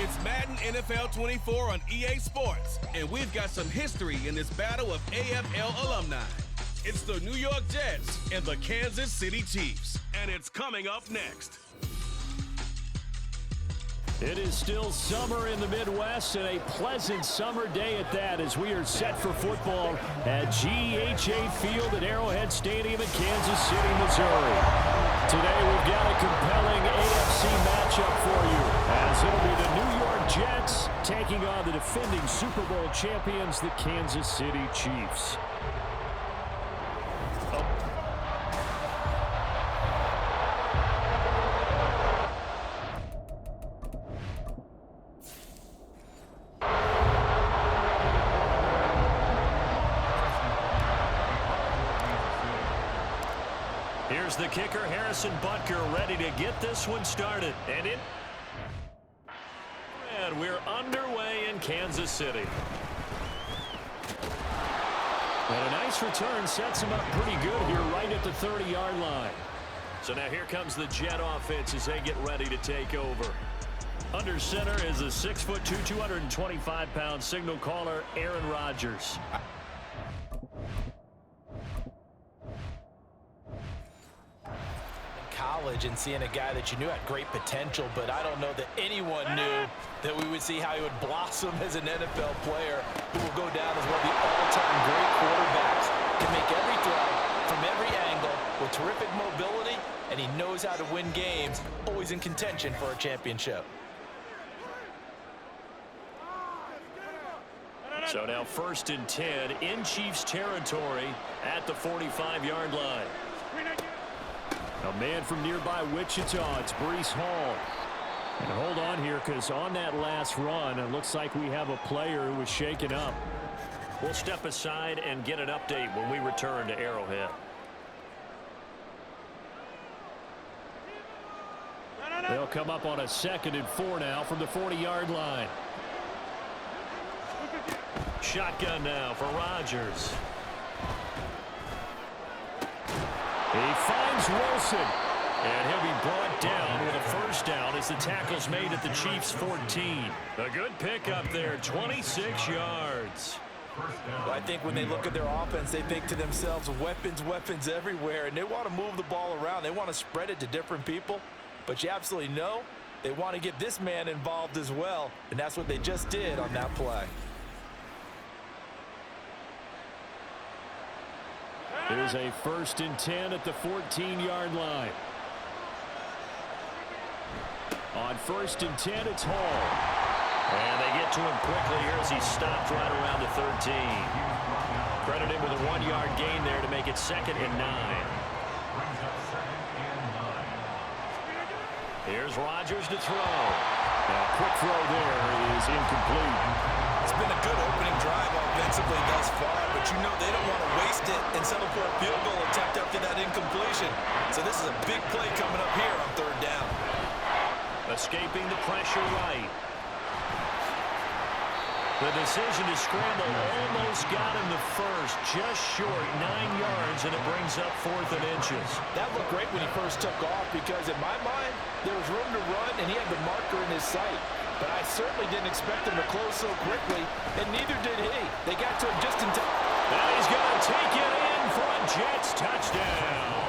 It's Madden NFL 24 on EA Sports, and we've got some history in this battle of AFL alumni. It's the New York Jets and the Kansas City Chiefs, and it's coming up next. It is still summer in the Midwest, and a pleasant summer day at that as we are set for football at GEHA Field at Arrowhead Stadium in Kansas City, Missouri. Today we've got a compelling AFC matchup for you, as it'll be the New York Jets taking on the defending Super Bowl champions, the Kansas City Chiefs. Here's the kicker, Harrison Butker, ready to get this one started. And we're underway in Kansas City. And a nice return sets him up pretty good here right at the 30-yard line. So now here comes the Jet offense as they get ready to take over. Under center is a 6'2", 225-pound signal caller, Aaron Rodgers. And seeing a guy that you knew had great potential, but I don't know that anyone knew that we would see how he would blossom as an NFL player who will go down as one of the all-time great quarterbacks. Can make every throw from every angle with terrific mobility, and he knows how to win games, always in contention for a championship. So now 1st and 10 in Chiefs territory at the 45-yard line. A man from nearby Wichita, it's Breece Hall. And hold on here, because on that last run, it looks like we have a player who was shaken up. We'll step aside and get an update when we return to Arrowhead. They'll come up on a 2nd and 4 now from the 40-yard line. Shotgun now for Rodgers. He finds Wilson, and he'll be brought down with a first down as the tackle's made at the Chiefs' 14. A good pickup there, 26 yards. Well, I think when they look at their offense, they think to themselves, weapons everywhere, and they want to move the ball around. They want to spread it to different people, but you absolutely know they want to get this man involved as well, and that's what they just did on that play. Here's a 1st and 10 at the 14-yard line. On 1st and 10, it's Hall. And they get to him quickly here as he stopped right around the 13. Credit him with a 1-yard gain there to make it 2nd and 9. Here's Rodgers to throw. Now, quick throw there is incomplete. It's been a good opening drive offensively thus far, but you know they don't want to waste it and settle for a field goal attempt after that incompletion. So this is a big play coming up here on 3rd down. Escaping the pressure right. The decision to scramble almost got him the first, just short, 9 yards, and it brings up 4th and inches. That looked great when he first took off because in my mind, there was room to run and he had the marker in his sight. But I certainly didn't expect him to close so quickly, and neither did he. They got to him just in time. Now he's going to take it in for a Jets touchdown.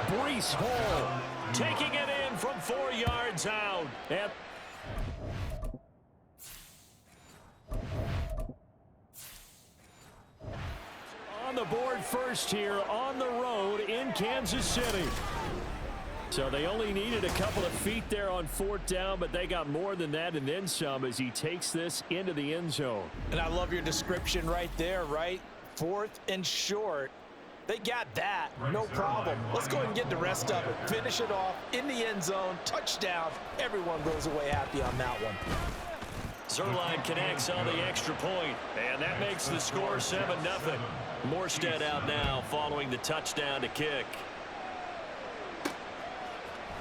Breece Hall taking it in from 4 yards out. And on the board first here on the road in Kansas City. So they only needed a couple of feet there on 4th down, but they got more than that and then some as he takes this into the end zone. And I love your description right there, right? 4th and short. They got that, no problem. Let's go ahead and get the rest of it. Finish it off in the end zone, touchdown. Everyone goes away happy on that one. Zuerlein connects on the extra point, and that makes the score 7-0. Morstead out now following the touchdown to kick.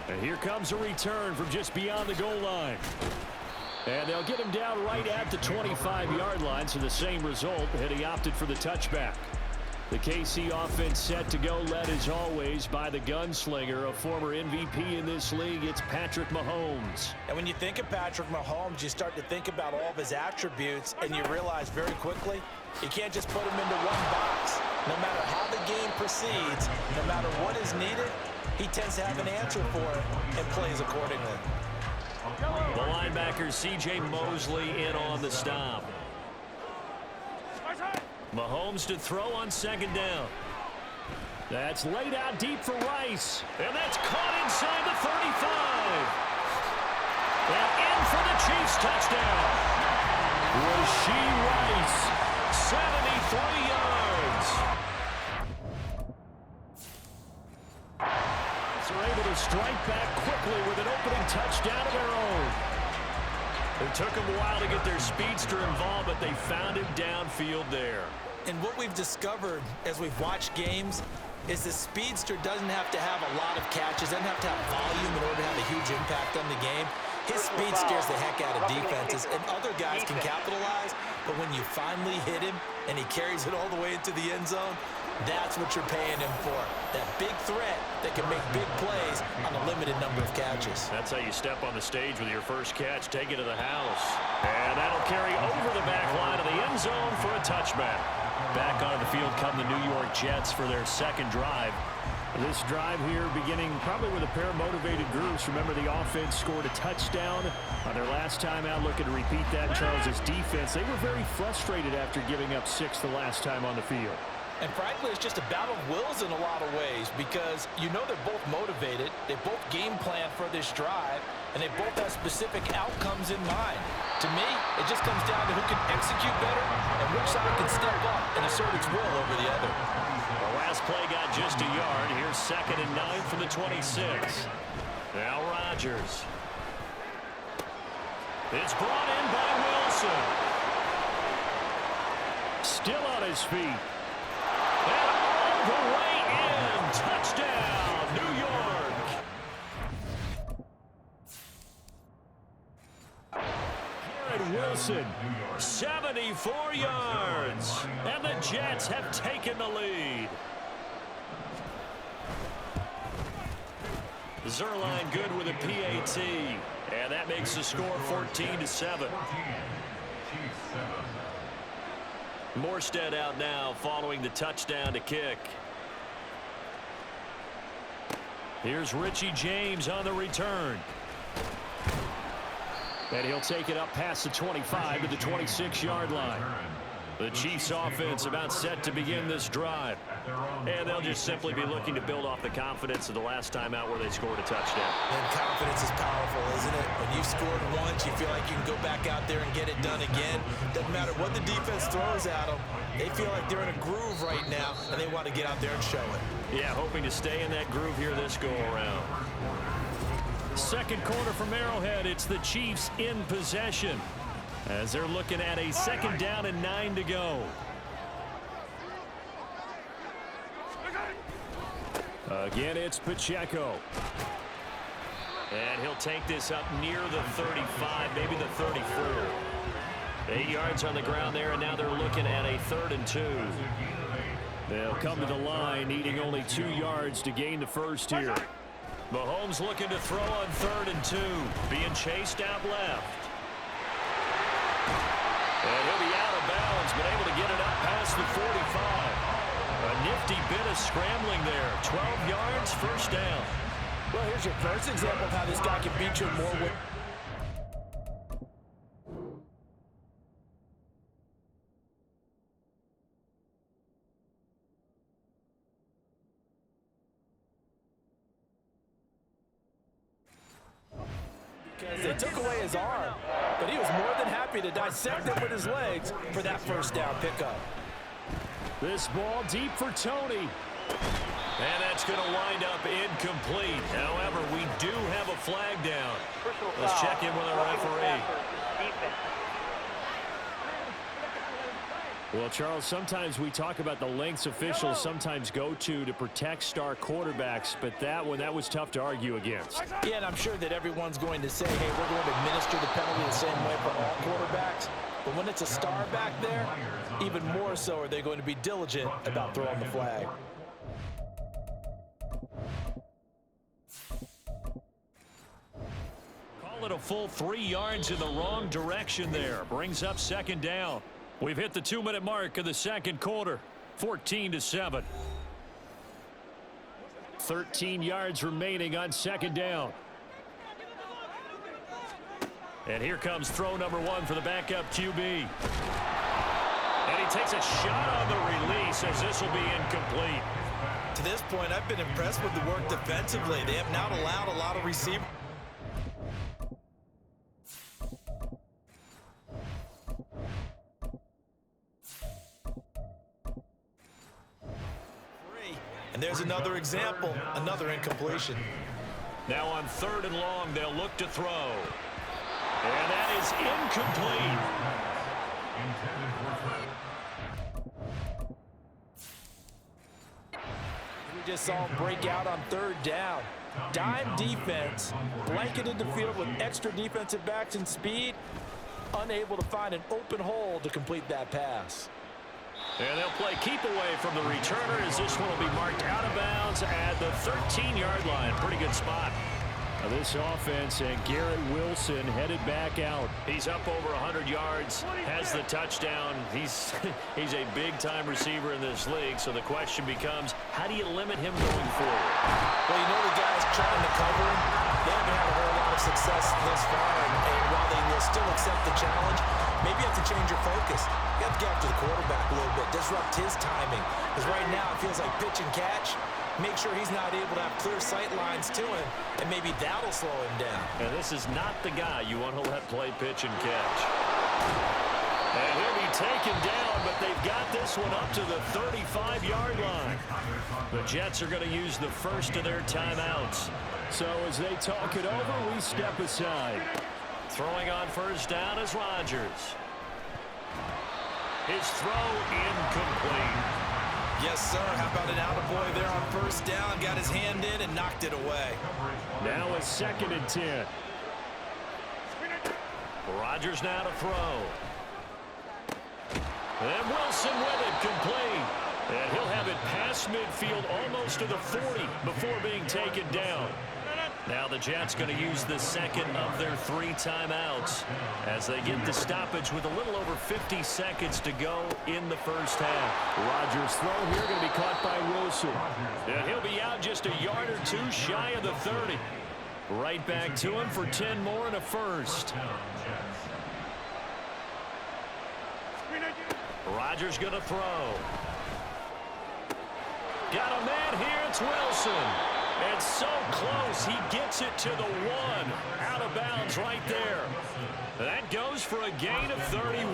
And here comes a return from just beyond the goal line. And they'll get him down right at the 25-yard line, so the same result, and he opted for the touchback. The KC offense set to go, led as always by the gunslinger, a former MVP in this league. It's Patrick Mahomes. And when you think of Patrick Mahomes, you start to think about all of his attributes, and you realize very quickly you can't just put him into one box. No matter how the game proceeds, no matter what is needed, he tends to have an answer for it and plays accordingly. The linebacker C.J. Mosley in on the stop. Mahomes to throw on second down. That's laid out deep for Rice. And that's caught inside the 35. And in for the Chiefs touchdown. Rashee Rice, 73 yards. They're able to strike back quickly with an opening touchdown of their own. It took them a while to get their speedster involved, but they found him downfield there. And what we've discovered as we've watched games is the speedster doesn't have to have a lot of catches, doesn't have to have volume in order to have a huge impact on the game. His speed scares the heck out of defenses, and other guys can capitalize, but when you finally hit him and he carries it all the way into the end zone, that's what you're paying him for. That big threat that can make big plays on a limited number of catches. That's how you step on the stage with your first catch, take it to the house. And that'll carry over the back line of the end zone for a touchback. Back onto the field come the New York Jets for their second drive. This drive here beginning probably with a pair of motivated groups. Remember, the offense scored a touchdown on their last time out. Looking to repeat that. Charles' defense, they were very frustrated after giving up 6 the last time on the field. And frankly, it's just a battle of wills in a lot of ways because you know they're both motivated, they both game plan for this drive, and they both have specific outcomes in mind. To me, it just comes down to who can execute better and which side can step up and assert its will over the other. The last play got just a yard. Here's 2nd and 9 from the 26. Now Rodgers. It's brought in by Wilson. Still on his feet. And all the way in. Touchdown, New York. Garrett Wilson, 74 yards. And the Jets have taken the lead. Zerline good with a PAT. And that makes the score 14-7. Morstead out now following the touchdown to kick. Here's Richie James on the return. And he'll take it up past the 25 to the 26-yard line. The Chiefs offense about set to begin this drive. And they'll just simply be looking to build off the confidence of the last time out where they scored a touchdown. And confidence is powerful, isn't it? When you've scored once, you feel like you can go back out there and get it done again. Doesn't matter what the defense throws at them. They feel like they're in a groove right now, and they want to get out there and show it. Yeah, hoping to stay in that groove here this go-around. Second quarter from Arrowhead. It's the Chiefs in possession as they're looking at a 2nd down and 9 to go. Again, it's Pacheco. And he'll take this up near the 35, maybe the 34. 8 yards on the ground there, and now they're looking at a 3rd and 2. They'll come to the line, needing only 2 yards to gain the first here. Mahomes looking to throw on 3rd and 2, being chased out left. And he'll be out of bounds, but able to get it up past the 45. A nifty bit of scrambling there. 12 yards, first down. Well, here's your first example of how this guy can beat you more with. Because they took away his arm, but he was more than happy to dissect it with his legs for that first down pickup. This ball deep for Tony. And that's going to wind up incomplete. However, we do have a flag down. Let's check in with our referee. Well, Charles, sometimes we talk about the lengths officials sometimes go to protect star quarterbacks, but that was tough to argue against. Yeah, and I'm sure that everyone's going to say, hey, we're going to administer the penalty the same way for all quarterbacks. But when it's a star back there, even more so are they going to be diligent about throwing the flag. Call it a full 3 yards in the wrong direction there. Brings up second down. We've hit the 2-minute mark of the second quarter. 14-7. 13 yards remaining on second down. And here comes throw number 1 for the backup QB. And he takes a shot on the release as this will be incomplete. To this point, I've been impressed with the work defensively. They have not allowed a lot of receivers. And there's another example, another incompletion. Now on 3rd and long, they'll look to throw. And that is incomplete. We just saw him break out on 3rd down. Dime defense, blanketed the field with extra defensive backs and speed, unable to find an open hole to complete that pass. And they'll play keep away from the returner as this one will be marked out of bounds at the 13-yard line. Pretty good spot. Now this offense and Garrett Wilson headed back out. He's up over 100 yards, has the touchdown. He's a big-time receiver in this league, so the question becomes, how do you limit him going forward? Well, you know the guys trying to cover him, they haven't had a whole lot of success thus far, and while they will still accept the challenge, maybe you have to change your focus. You have to get after the quarterback a little bit, disrupt his timing, because right now it feels like pitch and catch. Make sure he's not able to have clear sight lines to him, and maybe that'll slow him down. And this is not the guy you want to let play pitch and catch. And he'll be taken down, but they've got this one up to the 35-yard line. The Jets are going to use the first of their timeouts. So as they talk it over, we step aside. Throwing on first down is Rodgers. His throw incomplete. Yes, sir. How about an attaboy there on first down? Got his hand in and knocked it away. Now a 2nd and 10. Rodgers now to throw. And Wilson with it, complete. And he'll have it past midfield almost to the 40 before being taken down. Now the Jets going to use the second of their 3 timeouts as they get the stoppage with a little over 50 seconds to go in the first half. Rodgers' throw here going to be caught by Wilson. And he'll be out just a yard or 2 shy of the 30. Right back to him for 10 more and a first. Rodgers going to throw. Got a man here. It's Wilson. And so close, he gets it to the 1. Out of bounds right there. That goes for a gain of 31.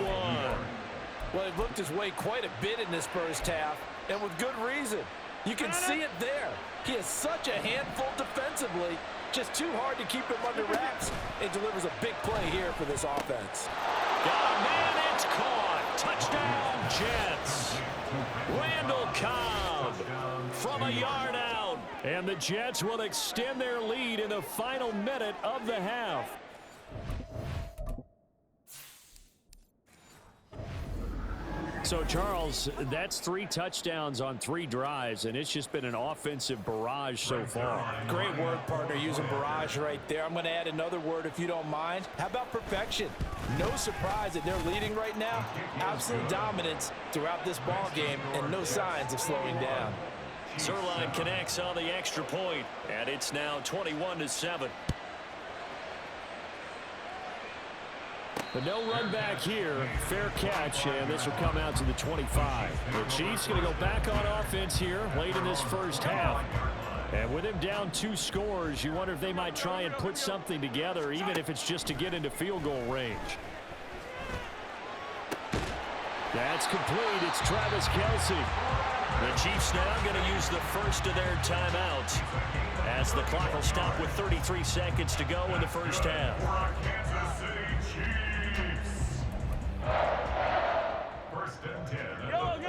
Well, he looked his way quite a bit in this first half, and with good reason. You can see it there. He is such a handful defensively, just too hard to keep him under wraps, and delivers a big play here for this offense. Got a man, it's caught. Touchdown, Jets. Randall Cobb from a yard out. And the Jets will extend their lead in the final minute of the half. So, Charles, that's 3 touchdowns on 3 drives, and it's just been an offensive barrage so far. Great word, partner, using barrage right there. I'm going to add another word if you don't mind. How about perfection? No surprise that they're leading right now. Absolute dominance throughout this ball game, and no signs of slowing down. Zuerlein connects on the extra point, and it's now 21-7. But no run back here. Fair catch, and this will come out to the 25. The Chiefs going to go back on offense here late in this first half. And with him down 2 scores, you wonder if they might try and put something together, even if it's just to get into field goal range. That's complete. It's Travis Kelce. The Chiefs now going to use the first of their timeouts as the clock will stop with 33 seconds to go in the first half.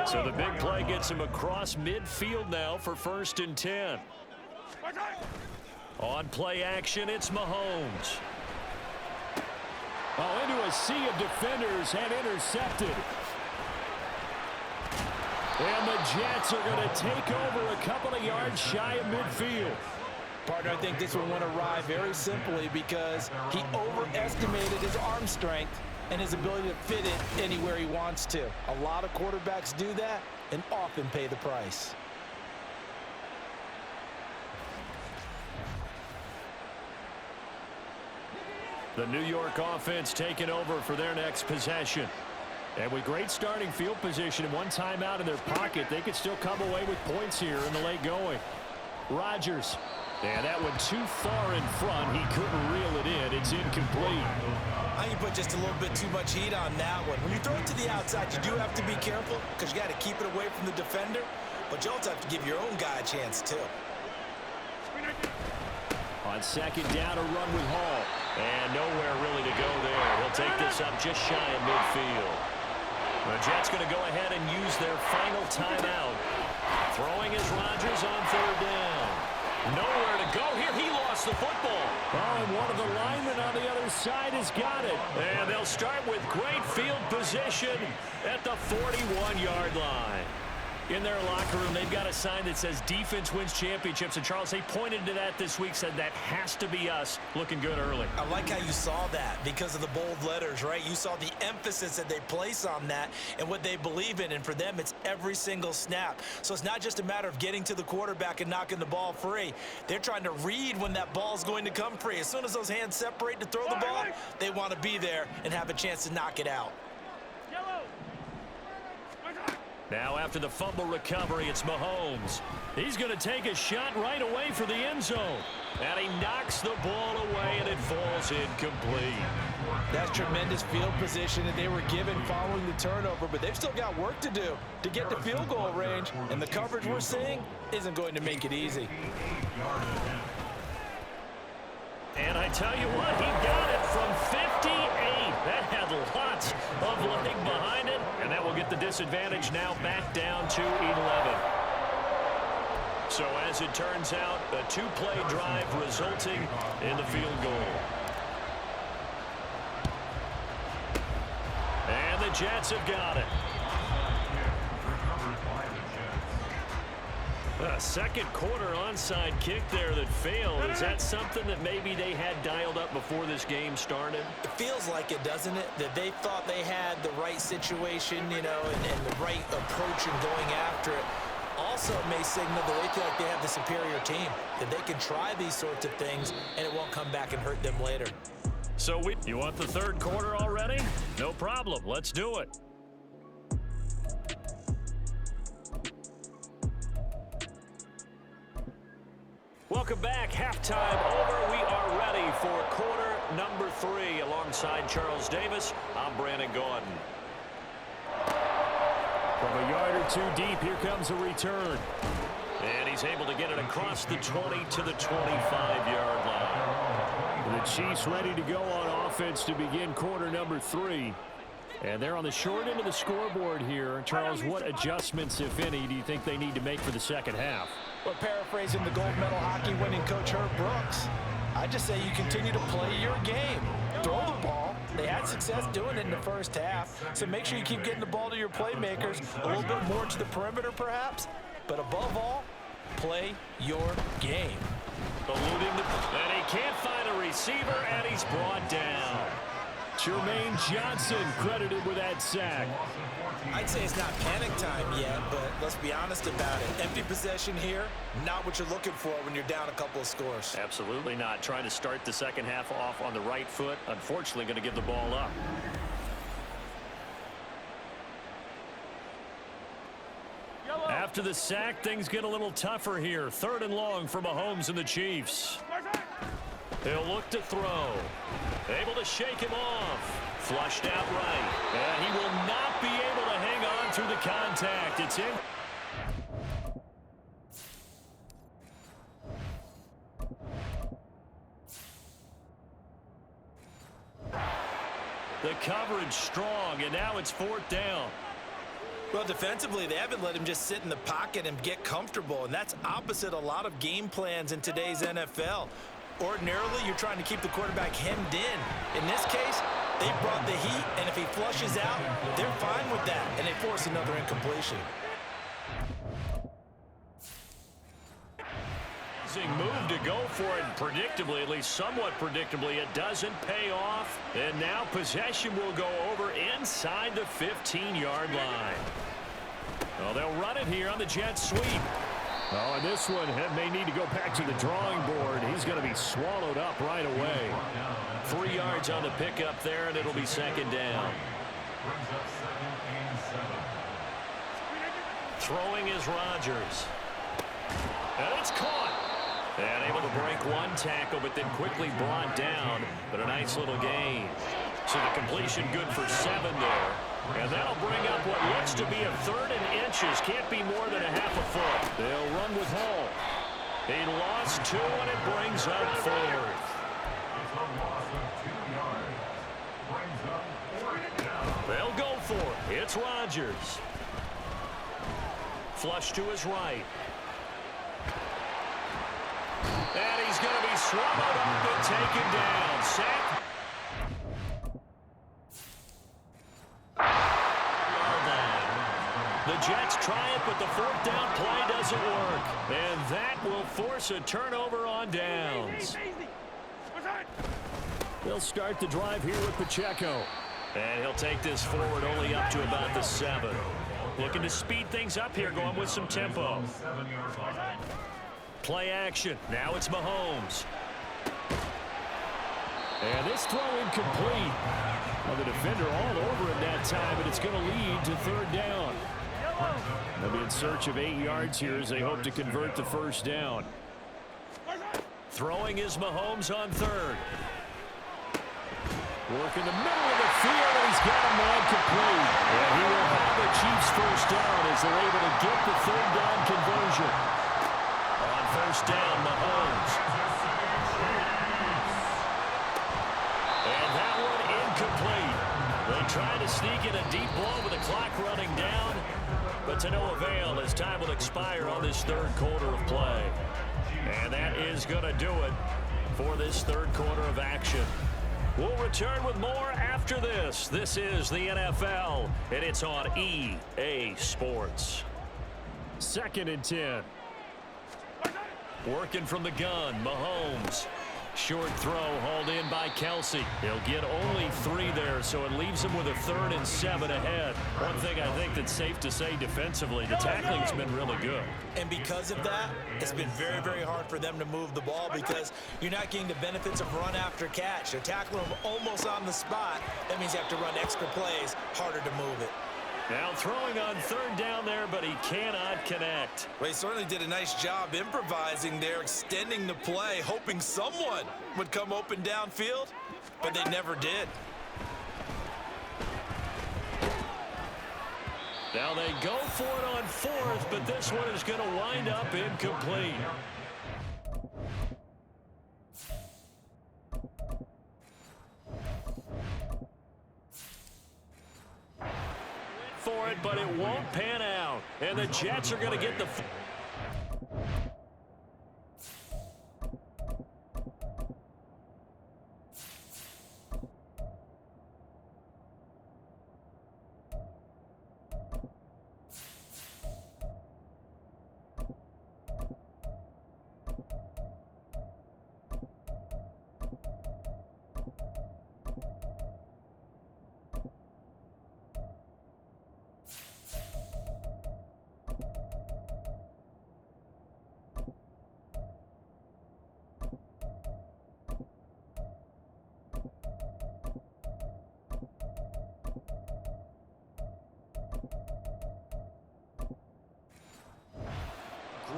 So the big play gets him across midfield now for 1st and 10. On play action, it's Mahomes. Oh, into a sea of defenders and intercepted. And the Jets are going to take over a couple of yards shy of midfield. Partner, I think this one went awry very simply because he overestimated his arm strength and his ability to fit it anywhere he wants to. A lot of quarterbacks do that and often pay the price. The New York offense taking over for their next possession. And with great starting field position and one timeout in their pocket, they could still come away with points here in the late going. Rodgers. Yeah, that one too far in front. He couldn't reel it in. It's incomplete. I think you put just a little bit too much heat on that one. When you throw it to the outside, you do have to be careful because you got to keep it away from the defender. But you also have to give your own guy a chance, too. On second down, a run with Hall. And nowhere really to go there. He'll take this up just shy of midfield. The Jets going to go ahead and use their final timeout. Throwing is Rodgers on third down. Nowhere to go here. He lost the football. Oh, and one of the linemen on the other side has got it. And they'll start with great field position at the 41-yard line. In their locker room, they've got a sign that says defense wins championships. And, Charles, they pointed to that this week, said that has to be us. Looking good early. I like how you saw that because of the bold letters, right? You saw the emphasis that they place on that and what they believe in. And for them, it's every single snap. So it's not just a matter of getting to the quarterback and knocking the ball free. They're trying to read when that ball's going to come free. As soon as those hands separate to throw the ball, they want to be there and have a chance to knock it out. Now after the fumble recovery, it's Mahomes. He's going to take a shot right away for the end zone. And he knocks the ball away, and it falls incomplete. That's tremendous field position that they were given following the turnover, but they've still got work to do to get to field goal range, and the coverage we're seeing isn't going to make it easy. And I tell you what, he got it from 58. That had lots of leg behind it, and that will get the disadvantage now back down to 11. So as it turns out, a two-play drive resulting in the field goal. And the Jets have got it. A second quarter onside kick there that failed. Is that something that maybe they had dialed up before this game started? It feels like it, doesn't it? That they thought they had the right situation, you know, and the right approach in going after it. Also may signal that they feel like they have the superior team, that they can try these sorts of things and it won't come back and hurt them later. So you want the third quarter already? No problem. Let's do it. Welcome back. Halftime over. We are ready for quarter number 3. Alongside Charles Davis, I'm Brandon Gaudin. From a yard or two deep, here comes a return. And he's able to get it across the 20 to the 25-yard line. The Chiefs ready to go on offense to begin quarter number 3. And they're on the short end of the scoreboard here. Charles, what adjustments, if any, do you think they need to make for the second half? Well, paraphrasing the gold medal hockey winning coach Herb Brooks, I just say you continue to play your game. Throw the ball. They had success doing it in the first half, so make sure you keep getting the ball to your playmakers, a little bit more to the perimeter perhaps, but above all, play your game. Eluding and he can't find a receiver, and he's brought down. Jermaine Johnson credited with that sack. I'd say it's not panic time yet, but let's be honest about it. Empty possession here, not what you're looking for when you're down a couple of scores. Absolutely not. Trying to start the second half off on the right foot. Unfortunately, going to give the ball up. After the sack, things get a little tougher here. 3rd and long for Mahomes and the Chiefs. He'll look to throw. Able to shake him off. Flushed out right. And he will not be able to hang on through the contact. It's in. The coverage strong, and now it's 4th down. Well, defensively, they haven't let him just sit in the pocket and get comfortable, and that's opposite a lot of game plans in today's NFL. Ordinarily, you're trying to keep the quarterback hemmed in. In this case, They brought the heat, and if he flushes out, they're fine with that, and they force another incompletion. Move to go for it, and predictably, at least somewhat predictably, it doesn't pay off. And now possession will go over inside the 15-yard line. Well, they'll run it here on the jet sweep. Oh, and this one may need to go back to the drawing board. He's going to be swallowed up right away. 3 yards on the pickup there, and it'll be second down. Throwing is Rodgers. And it's caught. And able to break one tackle, but then quickly brought down. But a nice little gain. So the completion good for 7 there. And that'll bring up what looks to be a 3rd and inches. Can't be more than a half a foot. They'll run with Hall. He lost 2, and it brings up 4th. They'll go for it. It's Rodgers. Flush to his right. And he's going to be swallowed up and taken down. Sack. The Jets try it, but the 4th down play doesn't work. And that will force a turnover on downs. They'll start the drive here with Pacheco. And he'll take this forward only up to about the 7. Looking to speed things up here, going with some tempo. Play action. Now it's Mahomes. And this throw incomplete. Well, the defender all over him that time, but it's going to lead to 3rd down. They'll be in search of 8 yards here as they hope to convert the 1st down. Throwing is Mahomes on 3rd. Work in the middle of the field, and he's got him on complete. And he will have the Chiefs 1st down as they're able to get the 3rd down conversion. On 1st down, Mahomes. And that one incomplete. They tried to sneak in a deep ball with the clock running down, but to no avail as time will expire on this 3rd quarter of play. And that is going to do it for this 3rd quarter of action. We'll return with more after this. This is the NFL, and it's on EA Sports. 2nd and 10. Working from the gun, Mahomes. Short throw hauled in by Kelsey. He'll get only 3 there, so it leaves him with a 3rd and 7 ahead. One thing I think that's safe to say defensively, the tackling's been really good. And because of that, it's been very, very hard for them to move the ball because you're not getting the benefits of run after catch. They're tackling them almost on the spot. That means you have to run extra plays, harder to move it. Now throwing on 3rd down there, but he cannot connect. Well, he certainly did a nice job improvising there, extending the play, hoping someone would come open downfield, but they never did. Now they go for it on 4th, but this one is going to wind up incomplete. For it, but it won't pan out. And the Jets are going to get the...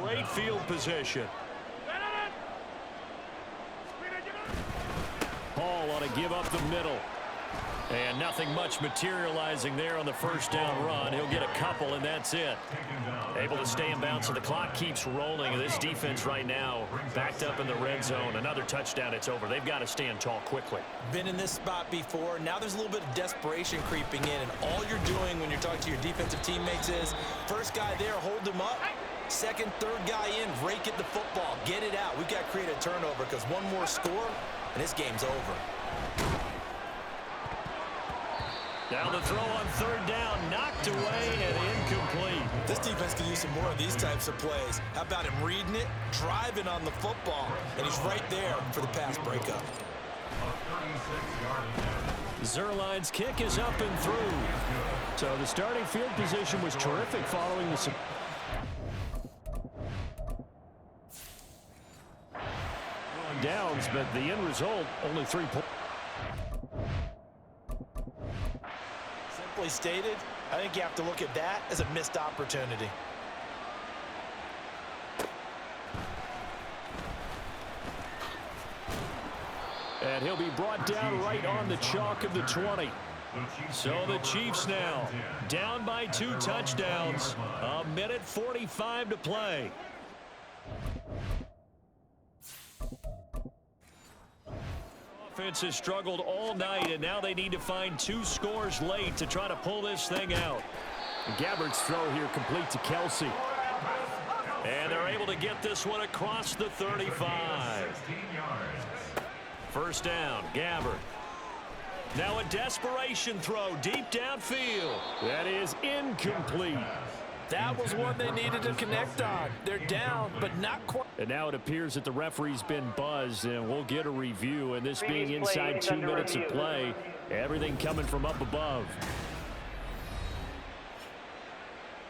Great field position. Hall ought to give up the middle. And nothing much materializing there on the 1st down run. He'll get a couple, and that's it. Able to stay in bounds, so the clock keeps rolling. This defense right now backed up in the red zone. Another touchdown, it's over. They've got to stand tall quickly. Been in this spot before. Now there's a little bit of desperation creeping in, and all you're doing when you're talking to your defensive teammates is, first guy there, hold him up. 2nd, 3rd guy in, rake at the football. Get it out. We've got to create a turnover because one more score, and this game's over. Now the throw on third down, knocked away and incomplete. This defense can use some more of these types of plays. How about him reading it, driving on the football, and he's right there for the pass breakup. Zuerlein's kick is up and through. So the starting field position was terrific following the downs, but the end result, only 3 points. Simply stated, I think you have to look at that as a missed opportunity. And he'll be brought down right on the chalk of the 20. So the Chiefs now down by 2 touchdowns. 1:45 to play. Offense has struggled all night, and now they need to find 2 scores late to try to pull this thing out. Gabbard's throw here complete to Kelsey. And they're able to get this one across the 35. First down, Gabbard. Now a desperation throw deep downfield. That is incomplete. That was one they needed to connect on. They're down, but not quite. And now it appears that the referee's been buzzed, and we'll get a review. And this being inside 2 minutes of play, everything coming from up above.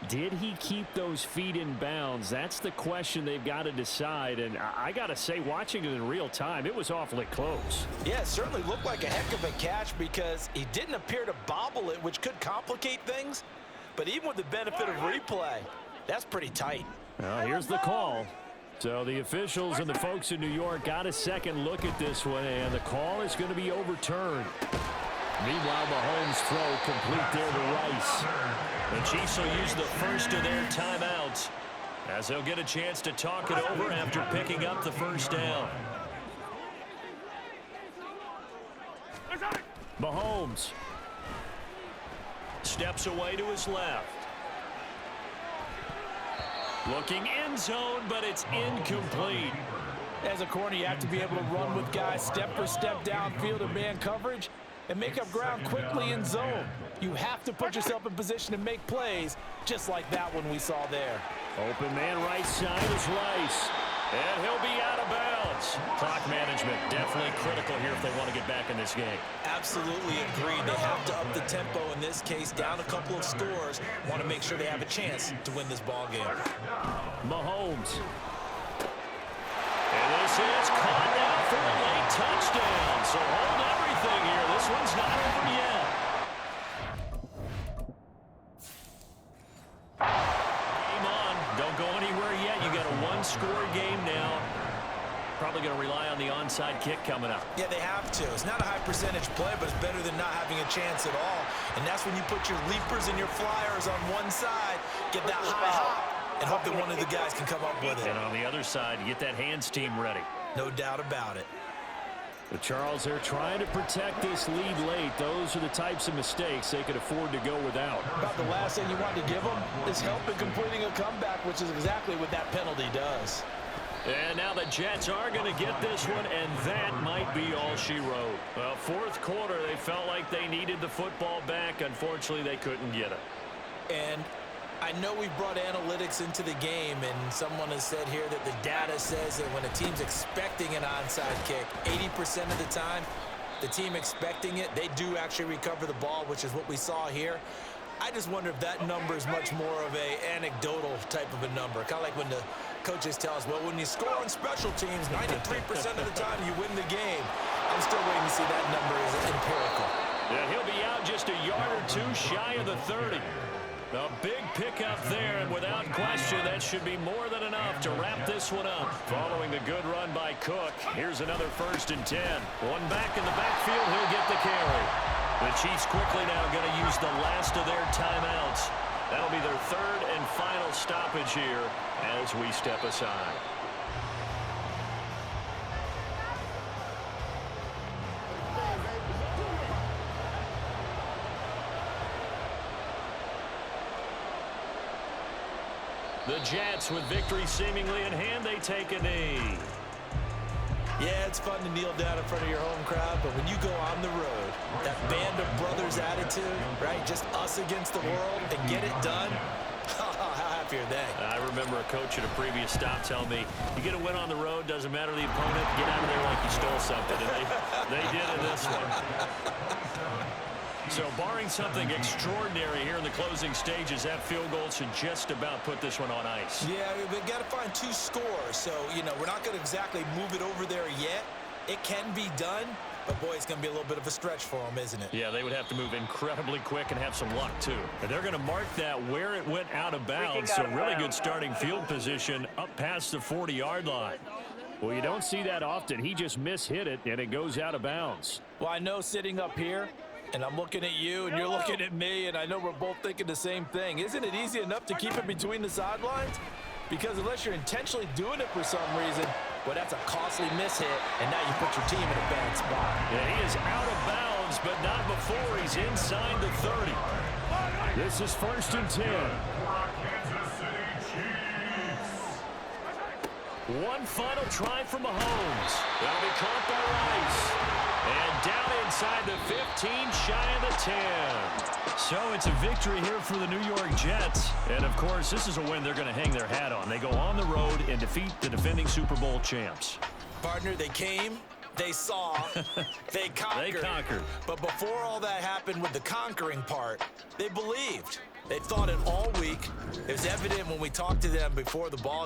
Did he keep those feet in bounds? That's the question they've got to decide. And I got to say, watching it in real time, it was awfully close. Yeah, it certainly looked like a heck of a catch because he didn't appear to bobble it, which could complicate things. But even with the benefit of replay, that's pretty tight. Well, here's the call. So the officials and the folks in New York got a second look at this one, and the call is going to be overturned. Meanwhile, Mahomes' throw complete there to Rice. The Chiefs will use the first of their timeouts as they'll get a chance to talk it over after picking up the first down. Mahomes steps away to his left. Looking end zone, but it's incomplete. As a corner, you have to be able to run with guys step for step downfield in man coverage and make up ground quickly in zone. You have to put yourself in position to make plays, just like that one we saw there. Open man right side is Rice. And he'll be out of bounds. Clock management definitely critical here if they want to get back in this game. Absolutely agreed. They have to up the tempo in this case, down a couple of scores. Want to make sure they have a chance to win this ball game. Mahomes. And this is caught now for a late touchdown. So hold everything here. This one's not over yet. Game on. Don't go anywhere yet. You got a one-score game now. Probably going to rely on the onside kick coming up. Yeah, they have to. It's not a high percentage play, but it's better than not having a chance at all. And that's when you put your leapers and your flyers on one side, get that high hop, and hope that one of the guys can come up with it. And on the other side, you get that hands team ready. No doubt about it. But Charles, they're trying to protect this lead late. Those are the types of mistakes they could afford to go without. About the last thing you want to give them is help in completing a comeback, which is exactly what that penalty does. And now the Jets are going to get this one, and that might be all she wrote. Well, fourth quarter, they felt like they needed the football back. Unfortunately, they couldn't get it. And I know we've brought analytics into the game, and someone has said here that the data says that when a team's expecting an onside kick, 80% of the time, the team expecting it, they do actually recover the ball, which is what we saw here. I just wonder if that number is much more of a anecdotal type of a number. Kind of like when the coaches tell us, well, when you score on special teams, 93% of the time you win the game. I'm still waiting to see that number is empirical. Yeah, he'll be out just a yard or two shy of the 30. A big pickup there, and without question, that should be more than enough to wrap this one up. Following the good run by Cook, here's another 1st and 10. One back in the backfield, he'll get the carry. The Chiefs quickly now going to use the last of their timeouts. That'll be their 3rd and final stoppage here as we step aside. The Jets, with victory seemingly in hand, they take a knee. Yeah, it's fun to kneel down in front of your home crowd, but when you go on the road, that band of brothers attitude, right, just us against the world, and get it done, how happy are they? I remember a coach at a previous stop telling me, you get a win on the road, doesn't matter the opponent, get out of there like you stole something. And they did in this one. So barring something extraordinary here in the closing stages, that field goal should just about put this one on ice. Yeah, we've got to find 2 scores. So, we're not going to exactly move it over there yet. It can be done, but, boy, it's going to be a little bit of a stretch for them, isn't it? Yeah, they would have to move incredibly quick and have some luck, too. And they're going to mark that where it went out of bounds. So really good starting field position up past the 40-yard line. Well, you don't see that often. He just mishit it, and it goes out of bounds. Well, I know sitting up here, and I'm looking at you, and you're looking at me, and I know we're both thinking the same thing. Isn't it easy enough to keep it between the sidelines? Because unless you're intentionally doing it for some reason, well, that's a costly mishit, and now you put your team in a bad spot. Yeah, he is out of bounds, but not before he's inside the 30. This is 1st and 10. One final try for Mahomes. That'll be caught by Rice. And down inside the 15, shy of the 10. So it's a victory here for the New York Jets. And, of course, this is a win they're going to hang their hat on. They go on the road and defeat the defending Super Bowl champs. Partner, they came, they saw, they conquered. They conquered. But before all that happened with the conquering part, they believed. They thought it all week. It was evident when we talked to them before the ball